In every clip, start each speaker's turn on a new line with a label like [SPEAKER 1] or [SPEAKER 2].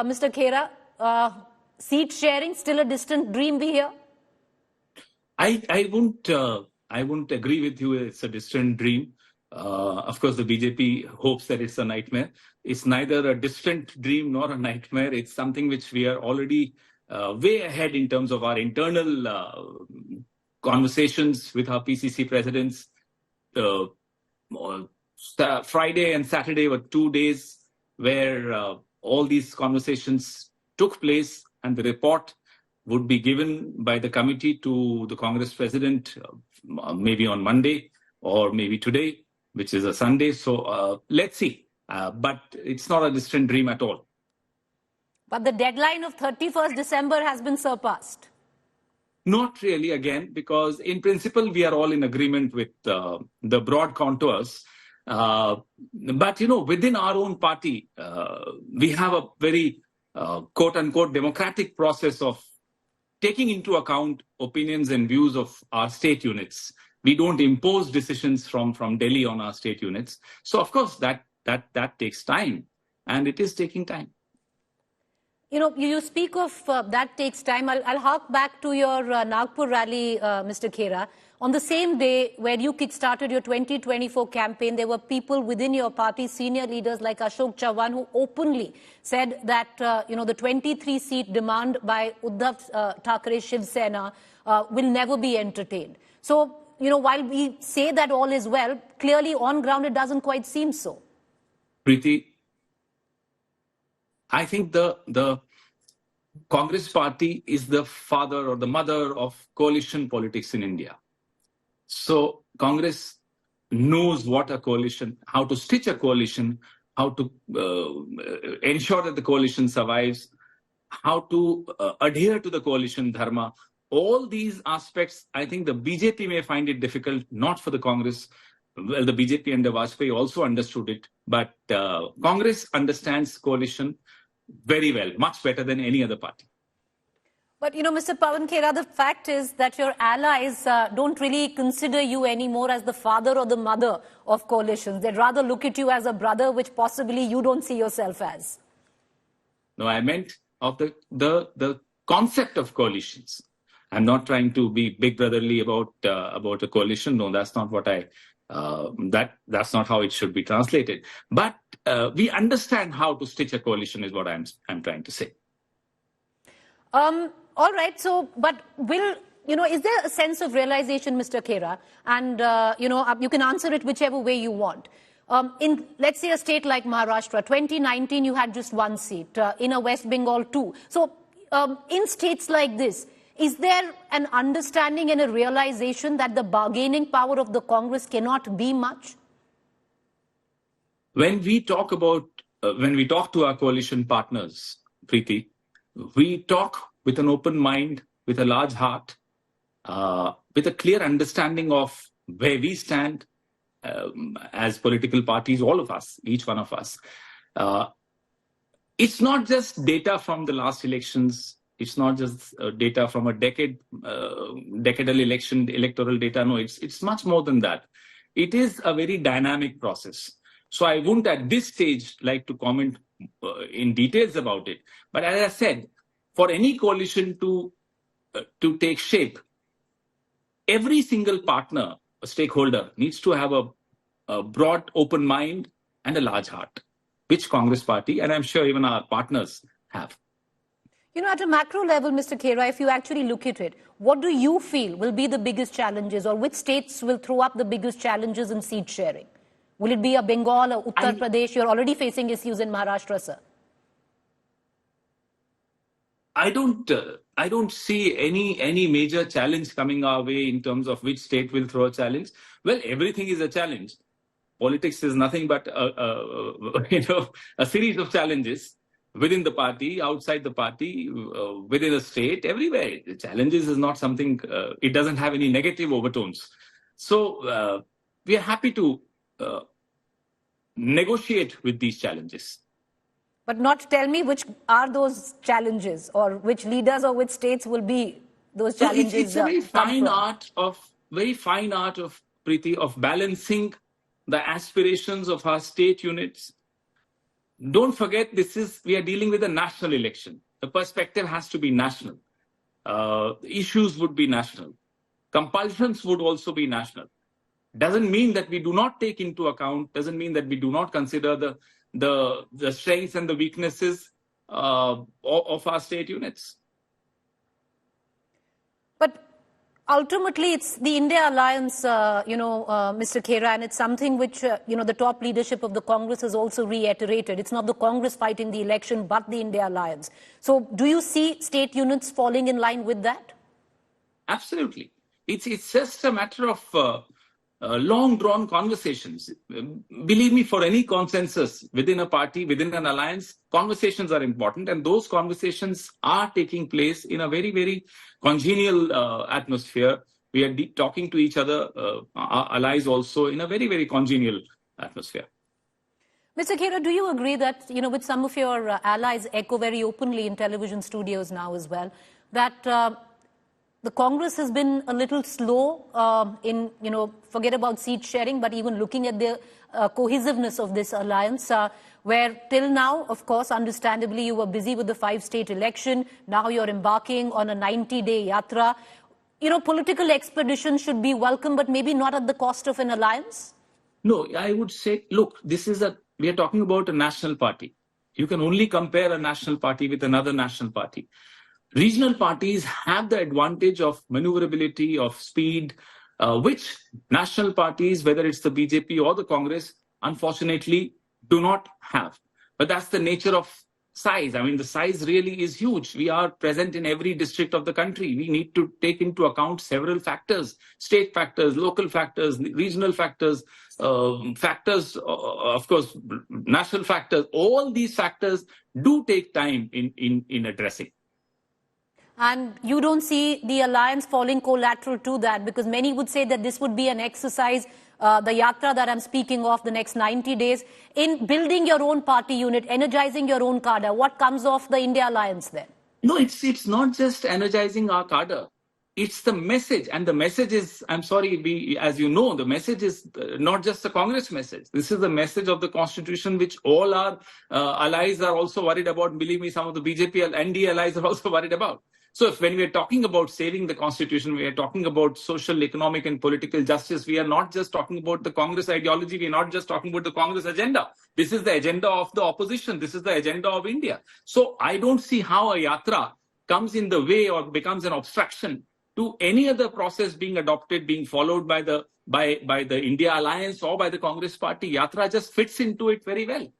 [SPEAKER 1] Mr. Khera, seat sharing still a distant dream we hear?
[SPEAKER 2] I won't agree with you. It's a distant dream. Of course, the BJP hopes that it's a nightmare. It's neither a distant dream nor a nightmare. It's something which we are already way ahead in terms of our internal conversations with our PCC presidents. Friday and Saturday were 2 days where all these conversations took place, and the report would be given by the committee to the Congress president maybe on Monday or maybe today, which is a Sunday. So let's see. But it's not a distant dream at all.
[SPEAKER 1] But the deadline of 31st December has been surpassed.
[SPEAKER 2] Not really, again, because in principle, we are all in agreement with the broad contours. But, within our own party, we have a very quote-unquote democratic process of taking into account opinions and views of our state units. We don't impose decisions from Delhi on our state units. So, of course, that takes time, and it is taking time.
[SPEAKER 1] You speak of that takes time. I'll hark back to your Nagpur rally, Mr. Khera. On the same day where you kick-started your 2024 campaign, there were people within your party, senior leaders like Ashok Chavan, who openly said that, the 23-seat demand by Uddhav Thackeray Shiv Sena will never be entertained. So, while we say that all is well, clearly on ground it doesn't quite seem so.
[SPEAKER 2] Preeti, I think the Congress party is the father or the mother of coalition politics in India. So Congress knows what a coalition, how to stitch a coalition, how to ensure that the coalition survives, how to adhere to the coalition dharma. All these aspects, I think the BJP may find it difficult, not for the Congress. Well, the BJP under Vajpayee also understood it, but Congress understands coalition very well, much better than any other party.
[SPEAKER 1] But, Mr. Pawan Khera, the fact is that your allies don't really consider you anymore as the father or the mother of coalitions. They'd rather look at you as a brother, which possibly you don't see yourself as.
[SPEAKER 2] No, I meant of the concept of coalitions. I'm not trying to be big brotherly about a coalition. No, that's not what that's not how it should be translated. But we understand how to stitch a coalition is what I'm trying to say.
[SPEAKER 1] All right. So, but is there a sense of realization, Mr. Khera? And, you can answer it whichever way you want. In, let's say, a state like Maharashtra, 2019, you had just 1 seat. In a West Bengal, 2. So, in states like this, is there an understanding and a realization that the bargaining power of the Congress cannot be much?
[SPEAKER 2] When we talk to our coalition partners, Preeti, we talk with an open mind, with a large heart, with a clear understanding of where we stand as political parties, all of us, each one of us. It's not just data from the last elections. It's not just data from a decadal electoral data. No, it's much more than that. It is a very dynamic process. So I wouldn't at this stage like to comment in details about it. But as I said, for any coalition to take shape, every single partner, a stakeholder, needs to have a broad, open mind and a large heart, which Congress party, and I'm sure even our partners, have.
[SPEAKER 1] At a macro level, Mr. Khera, if you actually look at it, what do you feel will be the biggest challenges, or which states will throw up the biggest challenges in seat sharing? Will it be a Bengal or Uttar Pradesh? You're already facing issues in Maharashtra, sir.
[SPEAKER 2] I don't see any major challenge coming our way in terms of which state will throw a challenge. Well, everything is a challenge. Politics is nothing but a series of challenges within the party, outside the party, within a state, everywhere. The challenges is not something, it doesn't have any negative overtones. So we are happy to negotiate with these challenges.
[SPEAKER 1] But not tell me which are those challenges, or which leaders or which states will be those challenges.
[SPEAKER 2] It's a very fine art of Preeti, of balancing the aspirations of our state units don't forget, we are dealing with a national election. The perspective has to be national. Issues would be national. Compulsions would also be national. Doesn't mean that we do not take into account, doesn't mean that we do not consider the strengths and the weaknesses of our state units.
[SPEAKER 1] But ultimately, it's the India Alliance, Mr. Khera, and it's something which, the top leadership of the Congress has also reiterated. It's not the Congress fighting the election, but the India Alliance. So do you see state units falling in line with that?
[SPEAKER 2] Absolutely. It's just a matter of long-drawn conversations. Believe me, for any consensus within a party, within an alliance, conversations are important, and those conversations are taking place in a very, very congenial atmosphere. We are talking to each other, our allies also, in a very, very congenial atmosphere.
[SPEAKER 1] Mr. Khera, do you agree that, with some of your allies echo very openly in television studios now as well, that the Congress has been a little slow in, forget about seat sharing, but even looking at the cohesiveness of this alliance, where till now, of course, understandably, you were busy with the 5-state election. Now you're embarking on a 90-day yatra. Political expedition should be welcome, but maybe not at the cost of an alliance?
[SPEAKER 2] No, I would say, look, we are talking about a national party. You can only compare a national party with another national party. Regional parties have the advantage of maneuverability, of speed, which national parties, whether it's the BJP or the Congress, unfortunately do not have. But that's the nature of size. I mean, the size really is huge. We are present in every district of the country. We need to take into account several factors: state factors, local factors, regional factors, of course, national factors. All these factors do take time in addressing.
[SPEAKER 1] And you don't see the alliance falling collateral to that, because many would say that this would be an exercise, the yatra that I'm speaking of, the next 90 days, in building your own party unit, energizing your own cadre. What comes off the India Alliance then?
[SPEAKER 2] No, it's not just energizing our cadre. It's the message. And the message is, I'm sorry, as you know, the message is not just the Congress message. This is the message of the Constitution, which all our allies are also worried about. Believe me, some of the BJP and NDA allies are also worried about. So when we are talking about saving the Constitution, we are talking about social, economic and political justice. We are not just talking about the Congress ideology. We are not just talking about the Congress agenda. This is the agenda of the opposition. This is the agenda of India. So I don't see how a yatra comes in the way or becomes an obstruction to any other process being adopted, being followed by the India Alliance or by the Congress party. Yatra just fits into it very well.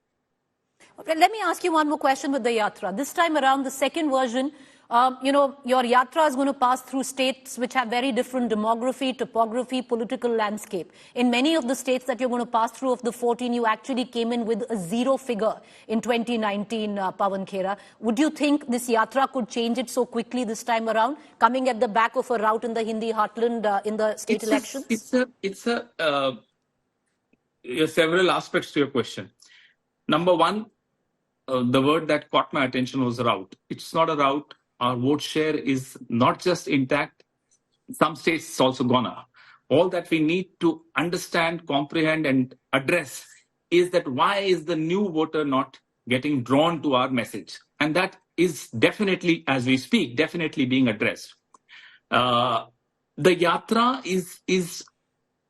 [SPEAKER 1] Okay, let me ask you one more question with the yatra. This time around, the second version, your yatra is going to pass through states which have very different demography, topography, political landscape. In many of the states that you're going to pass through, of the 14, you actually came in with a zero figure in 2019, Pawan Khera. Would you think this yatra could change it so quickly this time around, coming at the back of a rout in the Hindi heartland in the state elections?
[SPEAKER 2] There are several aspects to your question. Number one, the word that caught my attention was rout. It's not a rout. Our vote share is not just intact. Some states it's also gone up. All that we need to understand, comprehend, and address is that why is the new voter not getting drawn to our message? And that is definitely, as we speak, definitely being addressed. The yatra is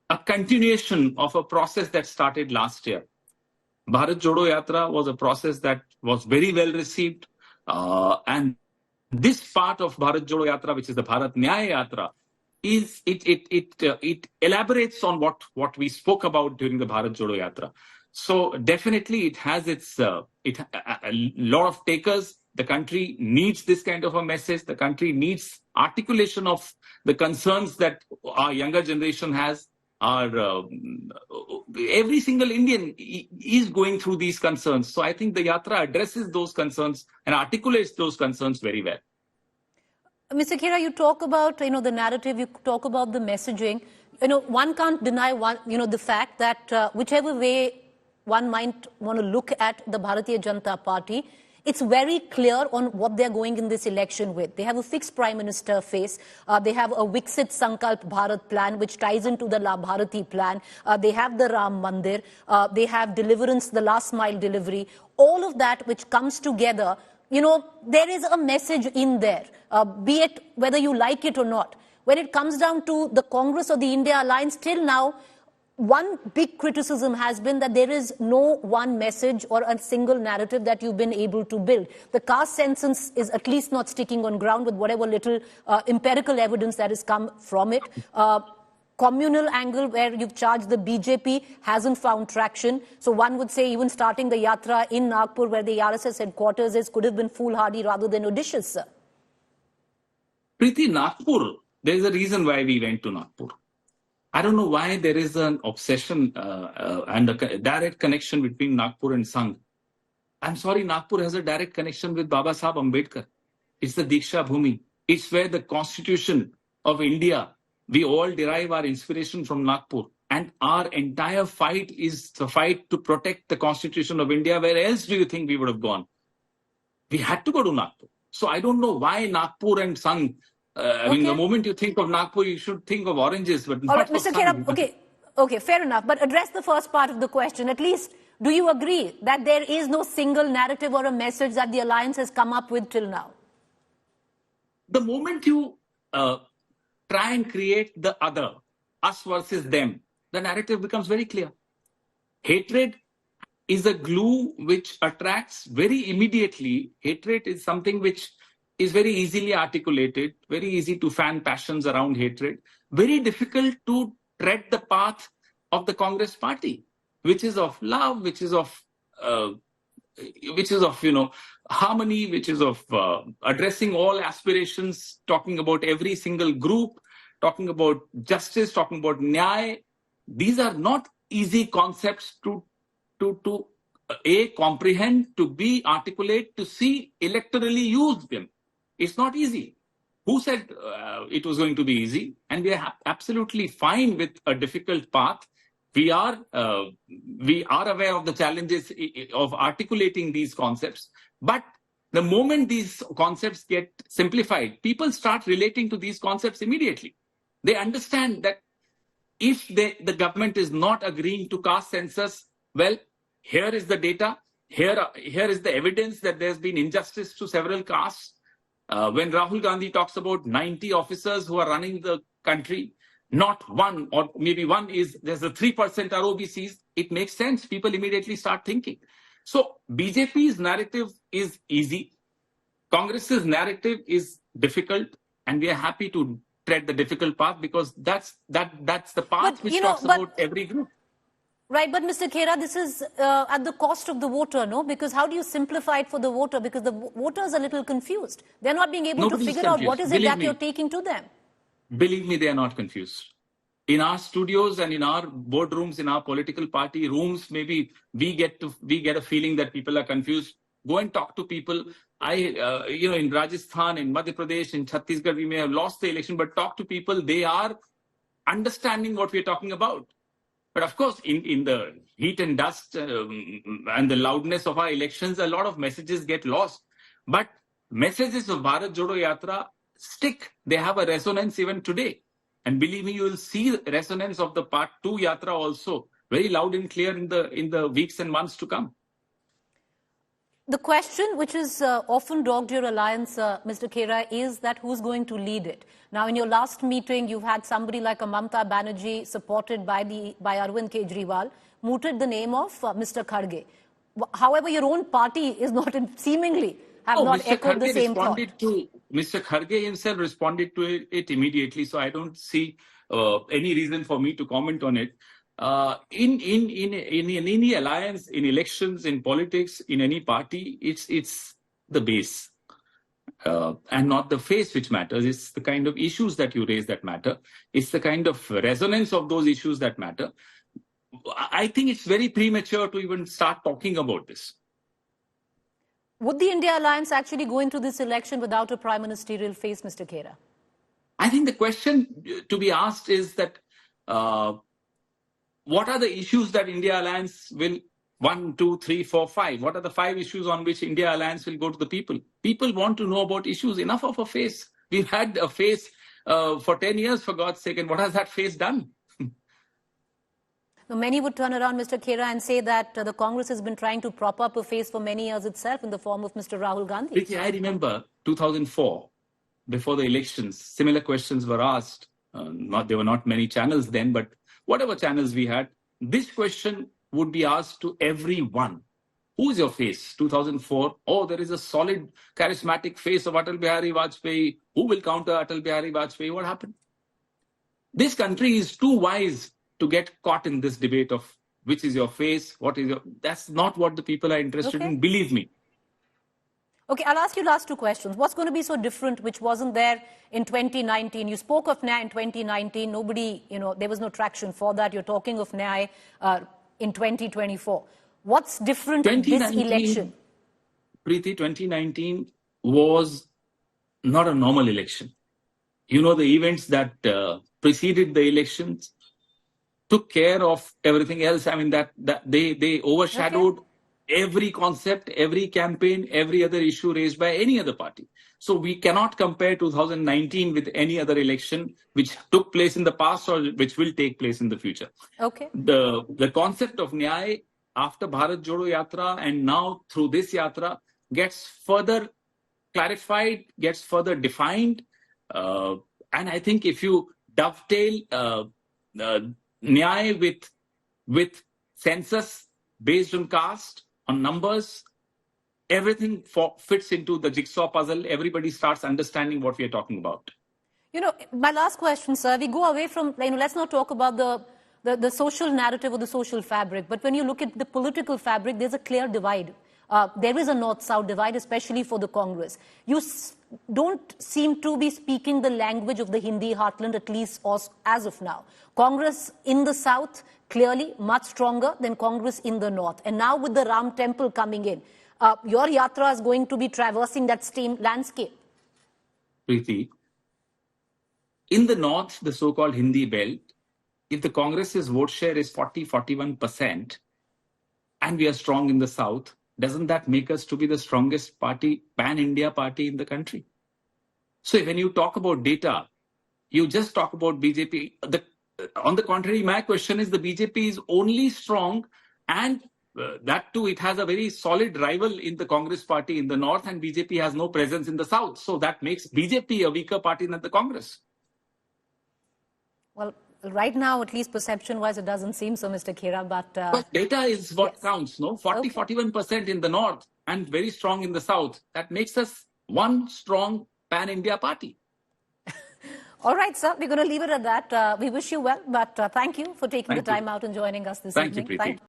[SPEAKER 2] a continuation of a process that started last year. Bharat Jodo Yatra was a process that was very well received, and this part of Bharat Jodo Yatra, which is the Bharat Nyaya Yatra, it elaborates on what we spoke about during the Bharat Jodo Yatra. So definitely it has a lot of takers. The country needs this kind of a message. The country needs articulation of the concerns that our younger generation has. Every single Indian is going through these concerns. So I think the yatra addresses those concerns and articulates those concerns very well.
[SPEAKER 1] Mr. Khera, you talk about the narrative, you talk about the messaging. One can't deny the fact that whichever way one might want to look at the Bharatiya Janata Party, It's very clear on what they're going in this election with. They have a fixed Prime Minister face. They have a Viksit Sankalp Bharat plan, which ties into the La Bharati plan. They have the Ram Mandir. They have deliverance, the last mile delivery. All of that which comes together, there is a message in there, be it whether you like it or not. When it comes down to the Congress or the India Alliance, till now, one big criticism has been that there is no one message or a single narrative that you've been able to build. The caste census is at least not sticking on ground with whatever little empirical evidence that has come from it. Communal angle where you've charged the BJP hasn't found traction. So one would say even starting the yatra in Nagpur, where the RSS headquarters is, could have been foolhardy rather than audacious, sir.
[SPEAKER 2] Preeti, Nagpur, there is a reason why we went to Nagpur. I don't know why there is an obsession and a direct connection between Nagpur and Sangh. I'm sorry, Nagpur has a direct connection with Baba Sahib Ambedkar. It's the Diksha Bhumi. It's where the Constitution of India, we all derive our inspiration from Nagpur. And our entire fight is the fight to protect the Constitution of India. Where else do you think we would have gone? We had to go to Nagpur. So I don't know why Nagpur and Sangh. I mean, the moment you think of Nagpur, you should think of oranges, but not
[SPEAKER 1] of Mr. Khera, okay, fair enough. But address the first part of the question. At least, do you agree that there is no single narrative or a message that the alliance has come up with till now?
[SPEAKER 2] The moment you try and create the other, us versus them, the narrative becomes very clear. Hatred is a glue which attracts very immediately. Hatred is something which is very easily articulated, very easy to fan passions around hatred, very difficult to tread the path of the Congress party, which is of love, which is of harmony, which is of addressing all aspirations, talking about every single group, talking about justice, talking about nyay. These are not easy concepts to A, comprehend, to B, articulate, to C, electorally use them. It's not easy. Who said it was going to be easy? And we are absolutely fine with a difficult path. We are aware of the challenges of articulating these concepts. But the moment these concepts get simplified, people start relating to these concepts immediately. They understand that if the government is not agreeing to caste census, well, here is the data. Here is the evidence that there's been injustice to several castes. When Rahul Gandhi talks about 90 officers who are running the country, not one, or maybe one is, there's a 3% are OBCs, it makes sense. People immediately start thinking. So BJP's narrative is easy. Congress's narrative is difficult, and we are happy to tread the difficult path because that's the path which talks about every group.
[SPEAKER 1] Right, but Mr. Khera, this is at the cost of the voter, no? Because how do you simplify it for the voter? Because the voter is a little confused. They're not being able to figure out what is it that you're taking to them.
[SPEAKER 2] Believe me, they are not confused. In our studios and in our boardrooms, in our political party rooms, maybe we get a feeling that people are confused. Go and talk to people. In Rajasthan, in Madhya Pradesh, in Chhattisgarh, we may have lost the election, but talk to people. They are understanding what we're talking about. But of course, in the heat and dust and the loudness of our elections, a lot of messages get lost. But messages of Bharat Jodo Yatra stick. They have a resonance even today. And believe me, you will see resonance of the Part 2 Yatra also very loud and clear in the weeks and months to come.
[SPEAKER 1] The question which is often dogged your alliance, Mr. Khera, is that who's going to lead it? Now, in your last meeting, you've had somebody like a Mamta Banerjee, supported by Arvind Kejriwal, mooted the name of Mr. Kharge. However, your own party is not seemingly have not echoed the same thought.
[SPEAKER 2] Mr. Kharge himself responded to it immediately, so I don't see any reason for me to comment on it. In any alliance, in elections, in politics, in any party, it's the base and not the face which matters. It's the kind of issues that you raise that matter. It's the kind of resonance of those issues that matter. I think it's very premature to even start talking about this.
[SPEAKER 1] Would the India Alliance actually go into this election without a prime ministerial face, Mr. Khera?
[SPEAKER 2] I think the question to be asked is that what are the issues that India Alliance will 1, 2, 3, 4, 5. What are the 5 issues on which India Alliance will go to the people? People want to know about issues. Enough of a face. We've had a face for 10 years, for God's sake, and what has that face done?
[SPEAKER 1] Many would turn around, Mr. Khera, and say that the Congress has been trying to prop up a face for many years itself in the form of Mr. Rahul Gandhi.
[SPEAKER 2] Priti, I remember 2004, before the elections, similar questions were asked. There were not many channels then, but whatever channels we had, this question would be asked to everyone. Who is your face? 2004, oh, there is a solid, charismatic face of Atal Bihari Vajpayee. Who will counter Atal Bihari Vajpayee? What happened? This country is too wise to get caught in this debate of which is your face, what is your... That's not what the people are interested in, believe me.
[SPEAKER 1] Okay, I'll ask you last 2 questions. What's going to be so different which wasn't there in 2019? You spoke of NYAY in 2019. Nobody, there was no traction for that. You're talking of NYAY in 2024. What's different in this election?
[SPEAKER 2] Preeti, 2019 was not a normal election. The events that preceded the elections took care of everything else. I mean, that they overshadowed every concept, every campaign, every other issue raised by any other party. So we cannot compare 2019 with any other election which took place in the past or which will take place in the future.
[SPEAKER 1] Okay.
[SPEAKER 2] The concept of NYAY after Bharat Jodo Yatra and now through this Yatra gets further clarified, gets further defined. And I think if you dovetail NYAY with census based on caste, on numbers, everything fits into the jigsaw puzzle. Everybody starts understanding what we are talking about.
[SPEAKER 1] My last question, sir, we go away from, let's not talk about the social narrative or the social fabric, but when you look at the political fabric, there's a clear divide. There is a north-south divide, especially for the Congress. You don't seem to be speaking the language of the Hindi heartland, at least as of now. Congress in the south, clearly much stronger than Congress in the north. And now with the Ram Temple coming in, your yatra is going to be traversing that same landscape.
[SPEAKER 2] Preeti, in the north, the so-called Hindi belt, if the Congress's vote share is 40-41%, and we are strong in the south, doesn't that make us to be the strongest party, pan-India party in the country? So when you talk about data, you just talk about BJP. On the contrary, my question is the BJP is only strong, and that too, it has a very solid rival in the Congress party in the north, and BJP has no presence in the south. So that makes BJP a weaker party than the Congress.
[SPEAKER 1] Well, right now, at least perception-wise, it doesn't seem so, Mr. Khera, but
[SPEAKER 2] data is what counts, no? 40-41% in the north and very strong in the south. That makes us one strong pan-India party.
[SPEAKER 1] All right, sir, we're going to leave it at that. We wish you well, but thank you for taking the time out and joining us this evening.
[SPEAKER 2] Thank you, Preeti.